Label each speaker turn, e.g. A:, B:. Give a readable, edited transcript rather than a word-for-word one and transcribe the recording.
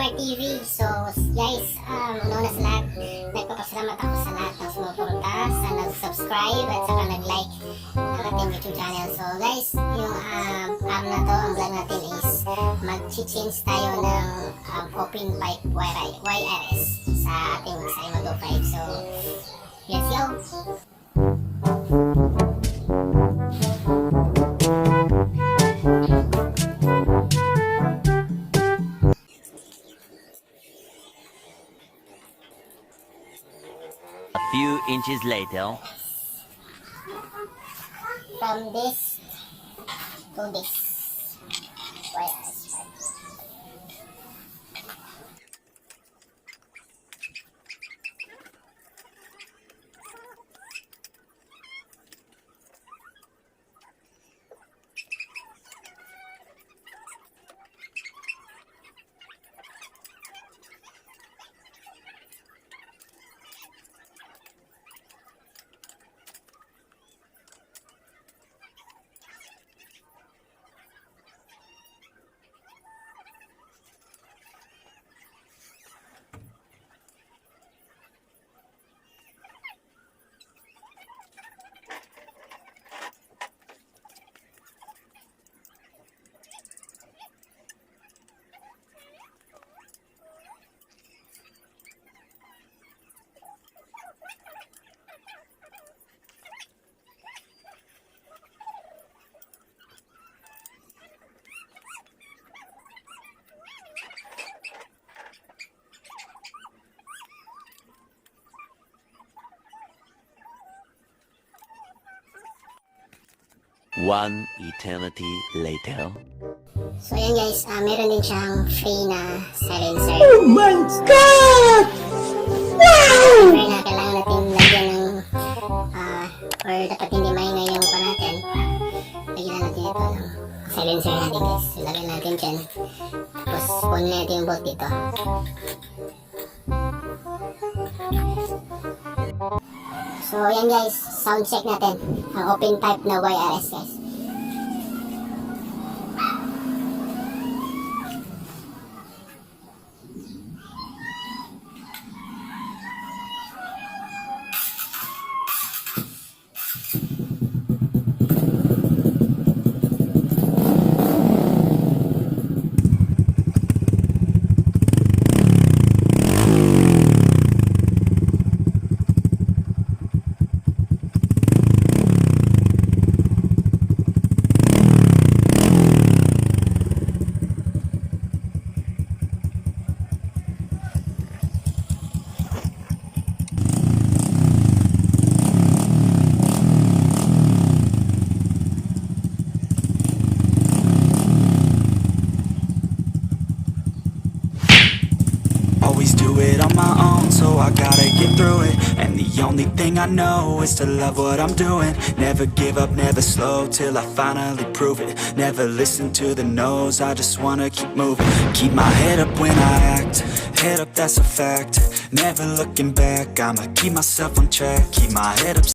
A: Remartv. So guys, una sa lahat, nagpapasalamat ako sa lahat ng sumuporta, sa nag-subscribe at saka nag-like ng ating YouTube channel. So guys, yung araw na to, ang vlog natin is mag-change tayo ng open pipe YRS sa ating sa 5. So let's go!
B: A few inches later.
A: From this to this YRS pipe.
B: One eternity later.
A: So ayan guys, meron din siyang free na silencer.
C: Oh my God! Wow!
A: Free na kailangan natin lagyan ng or dapat hindi maingay yung pa natin. Lagyan na natin ito ng silencer natin guys. So, lagyan natin dyan. Tapos punin natin yung bolt dito. So ayan guys, sound check natin ang open pipe na YRS guys.
D: Always do it on my own, so I gotta get through it. And the only thing I know is to love what I'm doing. Never give up, never slow, till I finally prove it. Never listen to the no's, I just wanna keep moving. Keep my head up when I act, head up, that's a fact. Never looking back, I'ma keep myself on track. Keep my head up.